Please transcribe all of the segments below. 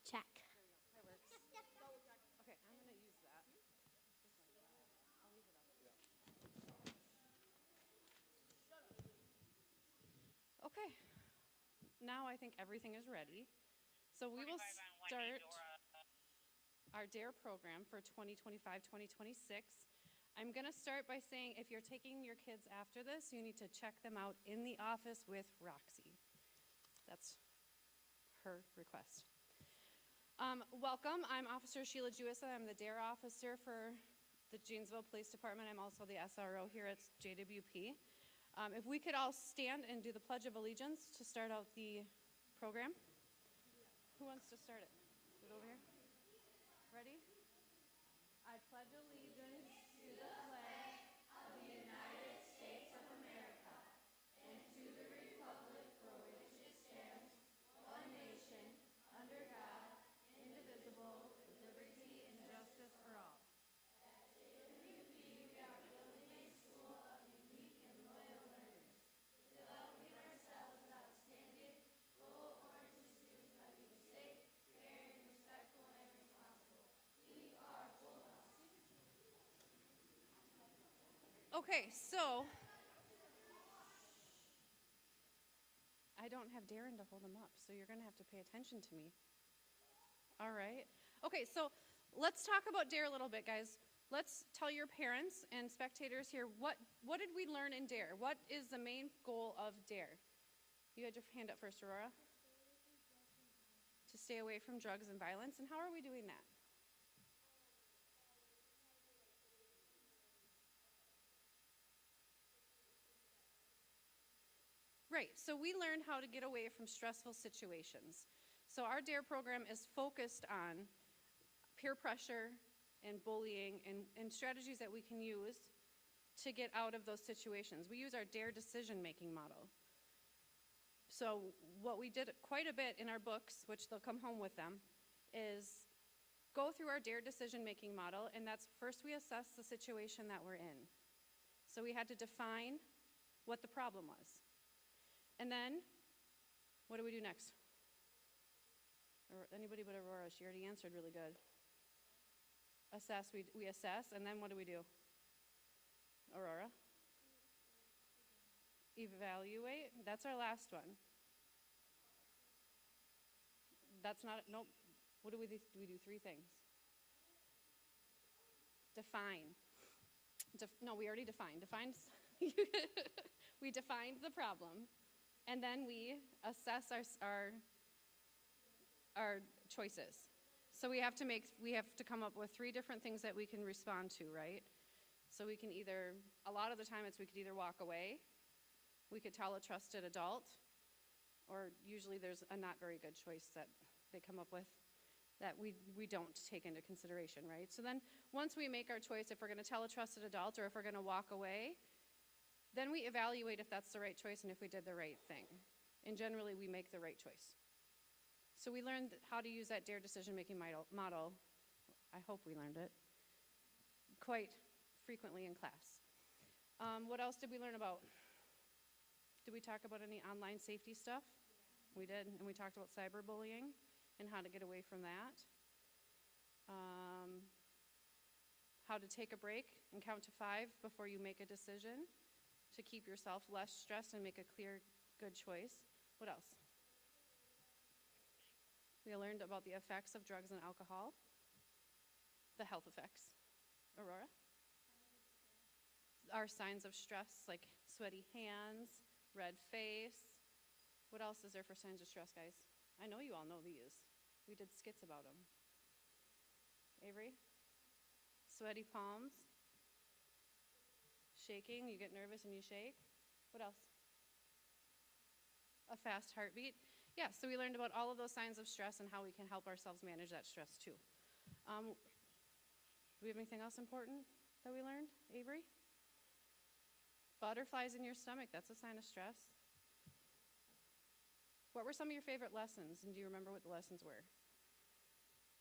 Check, check. That works. Okay, I'm going to use that. Just like that. I'll leave it up. Okay. Now I think everything is ready. So we will start our DARE program for 2025-2026. I'm going to start by saying if you're taking your kids after this, you need to check them out in the office with Roxy. That's her request. Welcome. I'm Officer Sheila Jewissa. I'm the DARE officer for the Janesville Police Department. I'm also the SRO here at JWP. If we could all stand and do the Pledge of Allegiance to start out the program. Who wants to start it? Is it over here? Ready? I pledge allegiance to the flag of the United States of America and to the republic for which it stands, one nation, under God, indivisible, with liberty and justice for all. At JWP, we are building a school of unique and loyal learners, developing ourselves outstanding, goal-oriented students by being safe, caring, respectful, and responsible. We are Bulldogs. Okay, so I don't have Darren to hold him up, so you're going to have to pay attention to me. All right. Okay, so let's talk about DARE a little bit, guys. Let's tell your parents and spectators here, what did we learn in DARE? What is the main goal of DARE? You had your hand up first, Aurora. To stay away from drugs and violence. And how are we doing that? Right, so we learned how to get away from stressful situations. So our DARE program is focused on peer pressure and bullying and strategies that we can use to get out of those situations. We use our DARE decision-making model. So what we did quite a bit in our books, which they'll come home with them, is go through our DARE decision-making model, and that's first we assess the situation that we're in. So we had to define what the problem was. And then, what do we do next? Or anybody but Aurora, she already answered really good. Assess, we assess, and then what do we do? Aurora? Evaluate, that's our last one. That's not, nope. What do we do? We do three things. Define. No, we already defined. We defined the problem. And then we assess our choices. So we have to come up with three different things that we can respond to, right? So we can either, a lot of the time we could either walk away, we could tell a trusted adult, or usually there's a not very good choice that they come up with that we don't take into consideration, right? So then once we make our choice, if we're gonna tell a trusted adult or if we're gonna walk away, then we evaluate if that's the right choice and if we did the right thing. And generally, we make the right choice. So we learned how to use that DARE decision-making model. I hope we learned it quite frequently in class. What else did we learn about? Did we talk about any online safety stuff? We did, and we talked about cyberbullying and how to get away from that. How to take a break and count to 5 before you make a decision to keep yourself less stressed and make a clear, good choice. What else? We learned about the effects of drugs and alcohol, the health effects. Aurora? Our signs of stress, like sweaty hands, red face. What else is there for signs of stress, guys? I know you all know these. We did skits about them. Avery? Sweaty palms. Shaking, you get nervous and you shake. What else? A fast heartbeat. Yeah, so we learned about all of those signs of stress and how we can help ourselves manage that stress too. Do we have anything else important that we learned, Avery? Butterflies in your stomach, that's a sign of stress. What were some of your favorite lessons, and do you remember what the lessons were?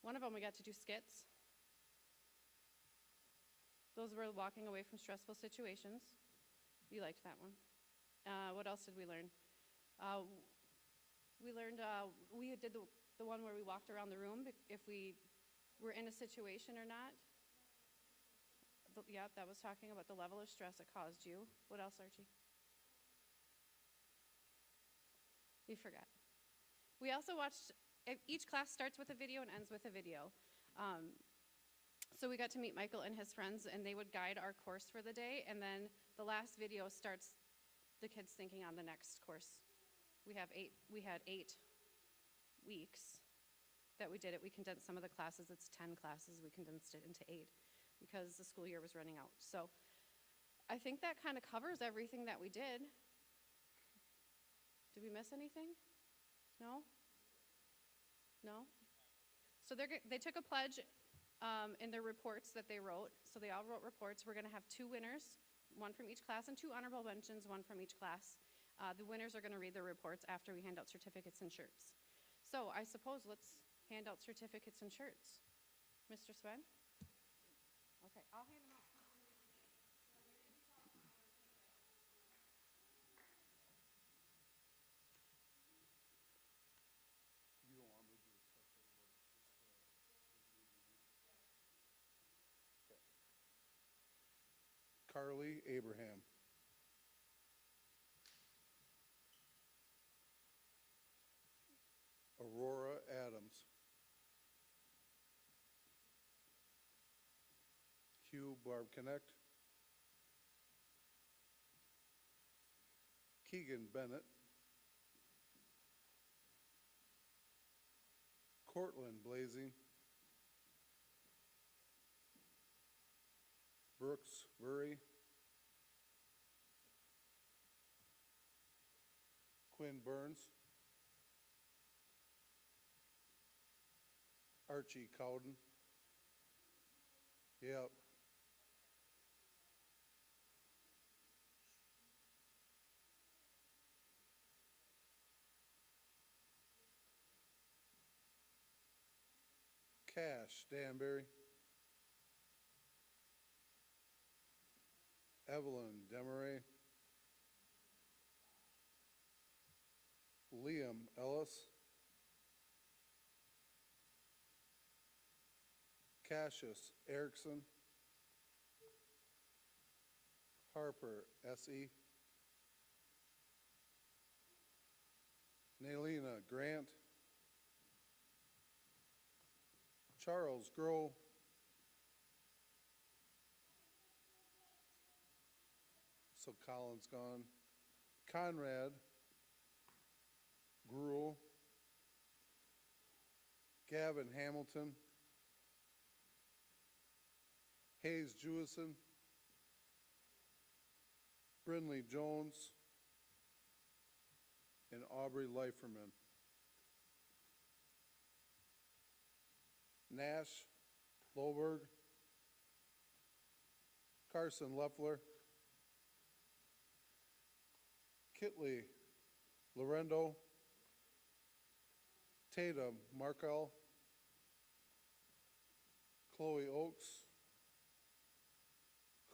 One of them, we got to do skits. Those were walking away from stressful situations. You liked that one. What else did we learn? We learned, we did the The one where we walked around the room, if we were in a situation or not? Yeah, that was talking about the level of stress it caused you. What else, Archie? You forgot. We also watched, each class starts with a video and ends with a video. So we got to meet Michael and his friends, and they would guide our course for the day, and then the last video starts the kids thinking on the next course. We had 8 weeks that we did it. We condensed some of the classes. It's 10 classes. We condensed it into 8 because the school year was running out. So I think that kind of covers everything that we did. Did we miss anything? No? No? So they took a pledge in their reports that they wrote. So they all wrote reports. We're going to have 2 winners, 1 from each class, and 2 honorable mentions, 1 from each class. The winners are going to read their reports after we hand out certificates and shirts. So I suppose let's hand out certificates and shirts. Mr. Sven? Okay, I'll hand them out. Carly Abraham. Aurora Adams. Hugh Barb Connect. Keegan Bennett. Cortland Blazing. Brooks Murray. Quinn Burns. Archie Cowden. Yep. Cash Danbury. Evelyn Demaray. Liam Ellis. Cassius Erickson. Harper S.E. Nailina Grant. Charles Groh. So Colin's gone. Conrad Gruel. Gavin Hamilton. Hayes Jewison. Brindley Jones. And Aubrey Leiferman. Nash Loberg. Carson Leffler. Kitley Lorendo. Tatum Markel. Chloe Oakes.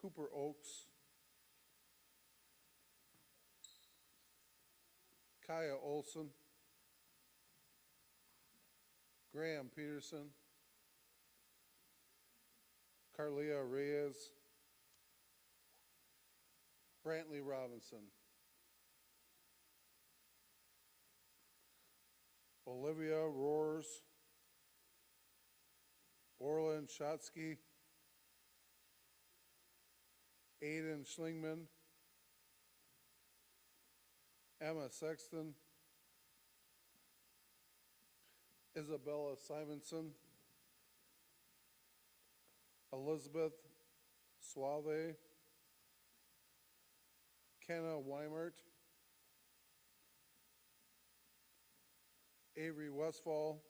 Cooper Oakes. Kaya Olson. Graham Peterson. Carlia Reyes. Brantley Robinson. Olivia Roars. Orland Shotsky. Aiden Schlingman. Emma Sexton. Isabella Simonson. Elizabeth Suave. Kenna Weimert. Avery Westfall.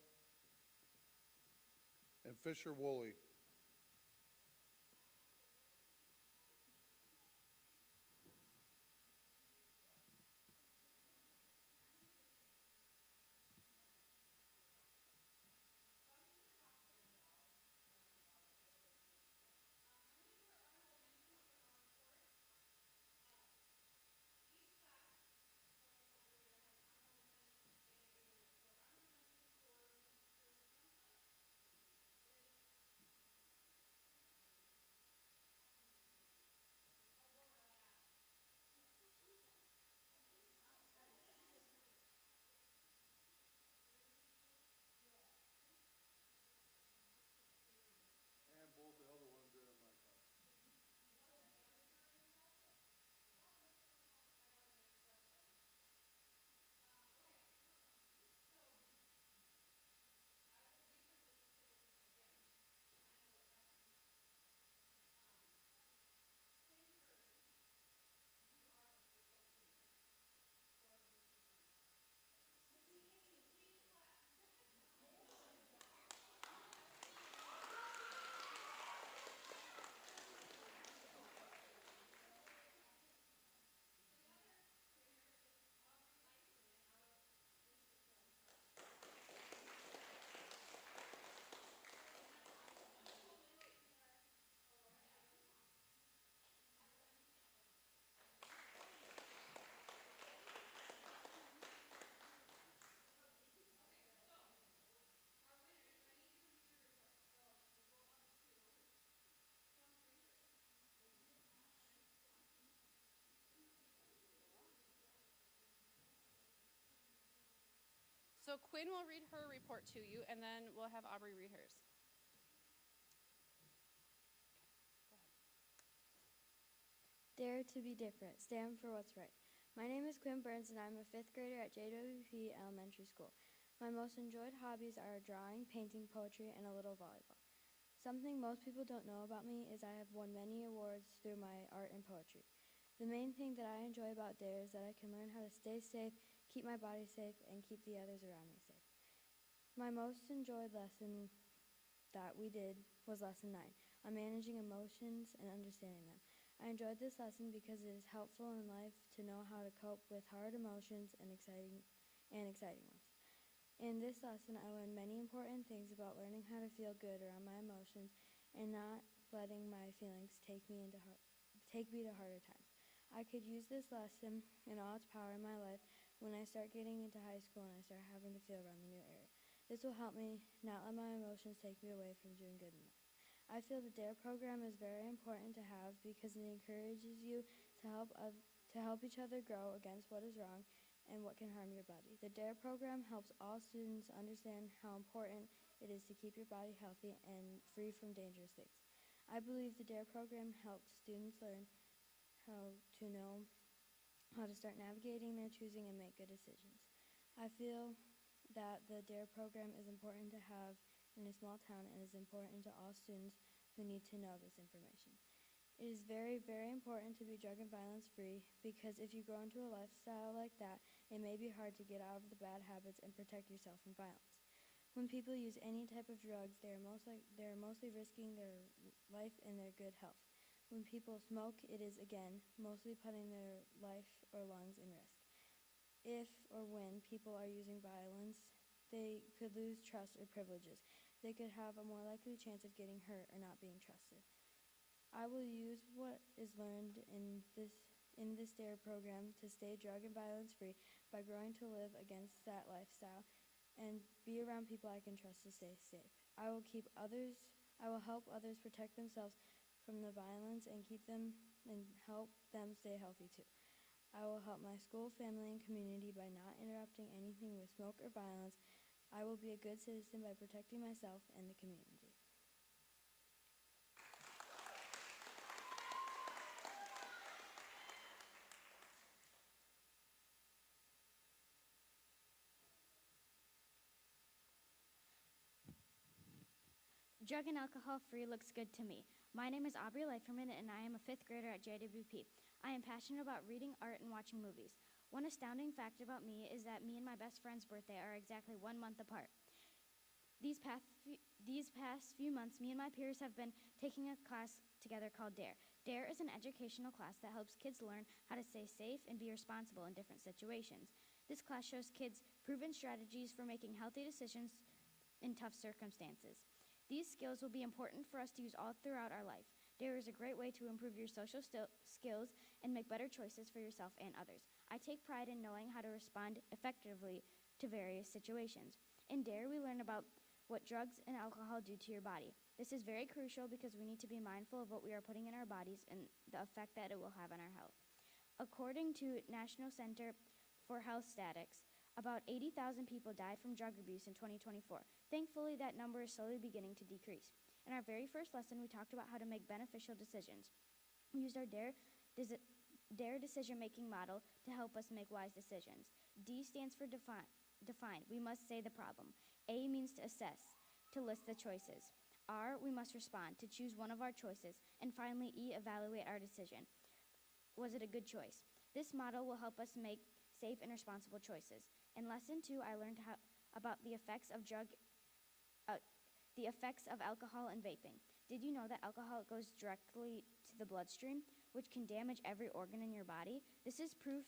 And Fisher Woolley. So Quinn will read her report to you, and then we'll have Aubrey read hers. Dare to be different. Stand for what's right. My name is Quinn Burns, and I'm a 5th grader at JWP Elementary School. My most enjoyed hobbies are drawing, painting, poetry, and a little volleyball. Something most people don't know about me is I have won many awards through my art and poetry. The main thing that I enjoy about Dare is that I can learn how to stay safe, keep my body safe, and keep the others around me safe. My most enjoyed lesson that we did was lesson 9 on managing emotions and understanding them. I enjoyed this lesson because it is helpful in life to know how to cope with hard emotions and exciting ones. In this lesson, I learned many important things about learning how to feel good around my emotions and not letting my feelings take me to harder times. I could use this lesson in all its power in my life when I start getting into high school and I start having to feel around the new area. This will help me not let my emotions take me away from doing good in life. I feel the DARE program is very important to have because it encourages you to help each other grow against what is wrong and what can harm your body. The DARE program helps all students understand how important it is to keep your body healthy and free from dangerous things. I believe the DARE program helps students learn how to know how to start navigating their choosing and make good decisions. I feel that the DARE program is important to have in a small town and is important to all students who need to know this information. It is very, very important to be drug and violence free because if you grow into a lifestyle like that, it may be hard to get out of the bad habits and protect yourself from violence. When people use any type of drugs, they are mostly risking their life and their good health. When people smoke, it is, again, mostly putting their life or lungs in risk. If or when people are using violence, they could lose trust or privileges. They could have a more likely chance of getting hurt or not being trusted. I will use what is learned in this DARE program to stay drug and violence free by growing to live against that lifestyle and be around people I can trust to stay safe. I will help others protect themselves from the violence and help them stay healthy too. I will help my school, family, and community by not interrupting anything with smoke or violence. I will be a good citizen by protecting myself and the community. Drug and alcohol free looks good to me. My name is Aubrey Leiferman, and I am a 5th grader at JWP. I am passionate about reading, art, and watching movies. One astounding fact about me is that me and my best friend's birthday are exactly 1 month apart. These past few months, me and my peers have been taking a class together called DARE. DARE is an educational class that helps kids learn how to stay safe and be responsible in different situations. This class shows kids proven strategies for making healthy decisions in tough circumstances. These skills will be important for us to use all throughout our life. DARE is a great way to improve your social skills and make better choices for yourself and others. I take pride in knowing how to respond effectively to various situations. In DARE, we learn about what drugs and alcohol do to your body. This is very crucial because we need to be mindful of what we are putting in our bodies and the effect that it will have on our health. According to National Center for Health Statistics, about 80,000 people died from drug abuse in 2024. Thankfully, that number is slowly beginning to decrease. In our very first lesson, we talked about how to make beneficial decisions. We used our DARE decision-making model to help us make wise decisions. D stands for define. We must say the problem. A means to assess, to list the choices. R, we must respond, to choose one of our choices. And finally, E, evaluate our decision. Was it a good choice? This model will help us make safe and responsible choices. In lesson 2, I learned about the effects of alcohol and vaping. Did you know that alcohol goes directly to the bloodstream, which can damage every organ in your body? This is proof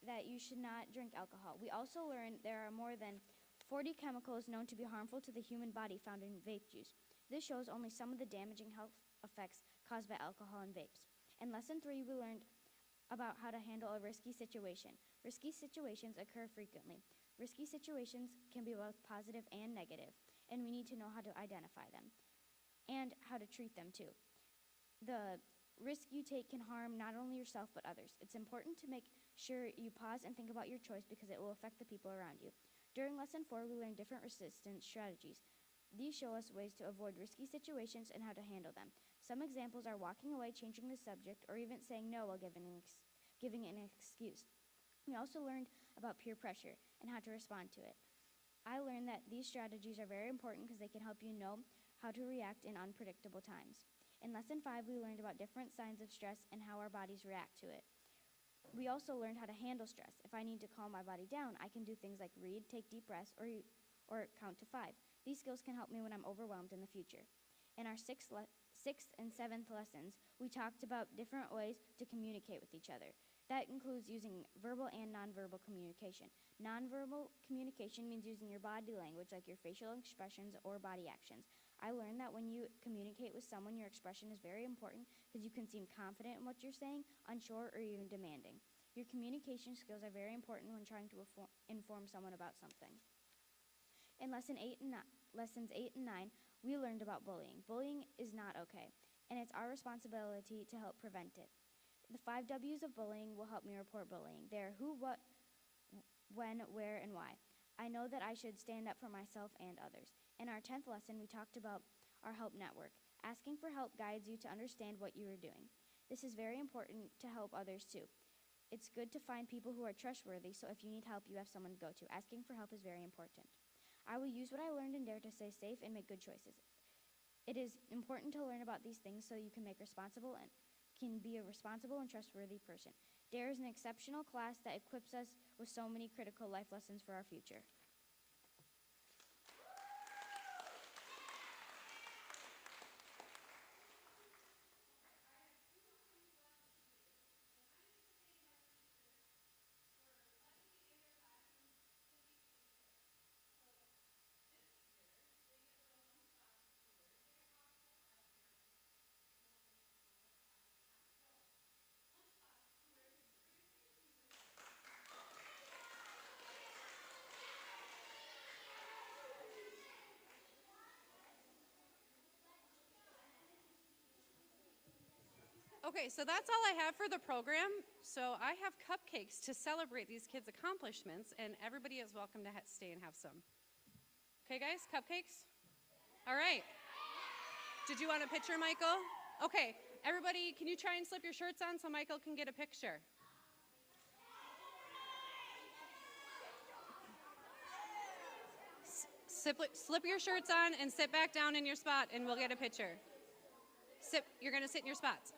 that you should not drink alcohol. We also learned there are more than 40 chemicals known to be harmful to the human body found in vape juice. This shows only some of the damaging health effects caused by alcohol and vapes. In lesson 3, we learned about how to handle a risky situation. Risky situations occur frequently. Risky situations can be both positive and negative, and we need to know how to identify them and how to treat them too. The risk you take can harm not only yourself but others. It's important to make sure you pause and think about your choice because it will affect the people around you. During Lesson 4, we learned different resistance strategies. These show us ways to avoid risky situations and how to handle them. Some examples are walking away, changing the subject, or even saying no while giving an excuse. We also learned about peer pressure and how to respond to it. I learned that these strategies are very important because they can help you know how to react in unpredictable times. In Lesson 5, we learned about different signs of stress and how our bodies react to it. We also learned how to handle stress. If I need to calm my body down, I can do things like read, take deep breaths, or count to 5. These skills can help me when I'm overwhelmed in the future. In our sixth and seventh lessons, we talked about different ways to communicate with each other. That includes using verbal and nonverbal communication. Nonverbal communication means using your body language, like your facial expressions or body actions. I learned that when you communicate with someone, your expression is very important because you can seem confident in what you're saying, unsure, or even demanding. Your communication skills are very important when trying to inform someone about something. In lessons 8 and 9, we learned about bullying. Bullying is not okay, and it's our responsibility to help prevent it. The 5 W's of bullying will help me report bullying. They are who, what, when, where, and why. I know that I should stand up for myself and others. In our 10th lesson, we talked about our help network. Asking for help guides you to understand what you are doing. This is very important to help others too. It's good to find people who are trustworthy, so if you need help, you have someone to go to. Asking for help is very important. I will use what I learned in DARE to stay safe and make good choices. It is important to learn about these things so you can be a responsible and trustworthy person. DARE is an exceptional class that equips us with so many critical life lessons for our future. Okay, so that's all I have for the program. So I have cupcakes to celebrate these kids' accomplishments, and everybody is welcome to stay and have some. Okay, guys, cupcakes? All right. Did you want a picture, Michael? Okay, everybody, can you try and slip your shirts on so Michael can get a picture? Slip your shirts on and sit back down in your spot, and we'll get a picture. You're going to sit in your spots.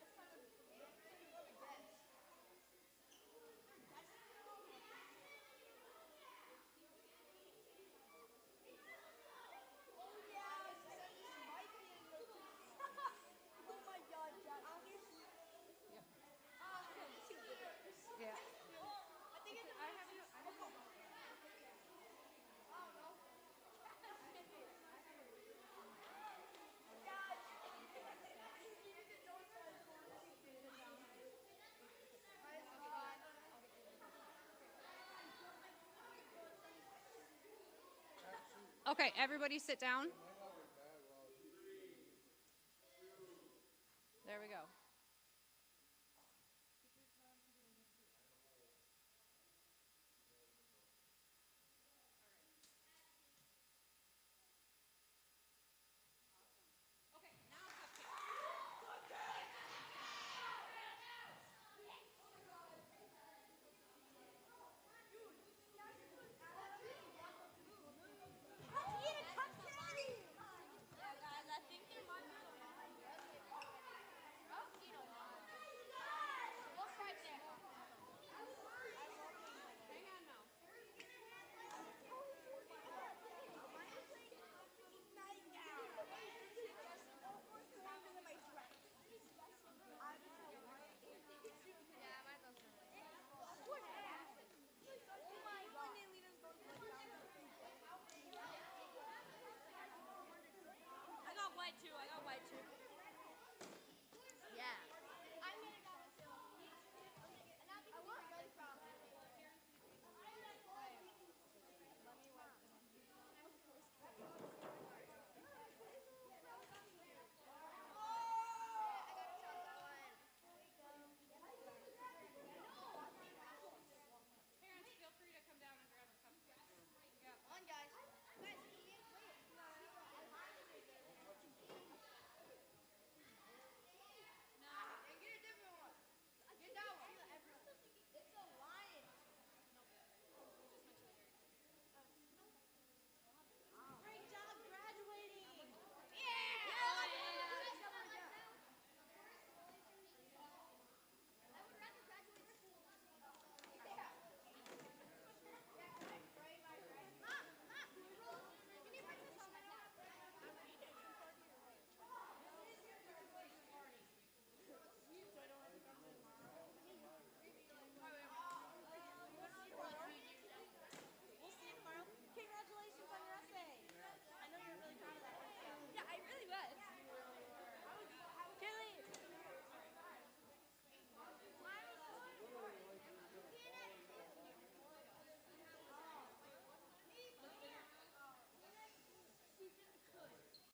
Okay, everybody sit down.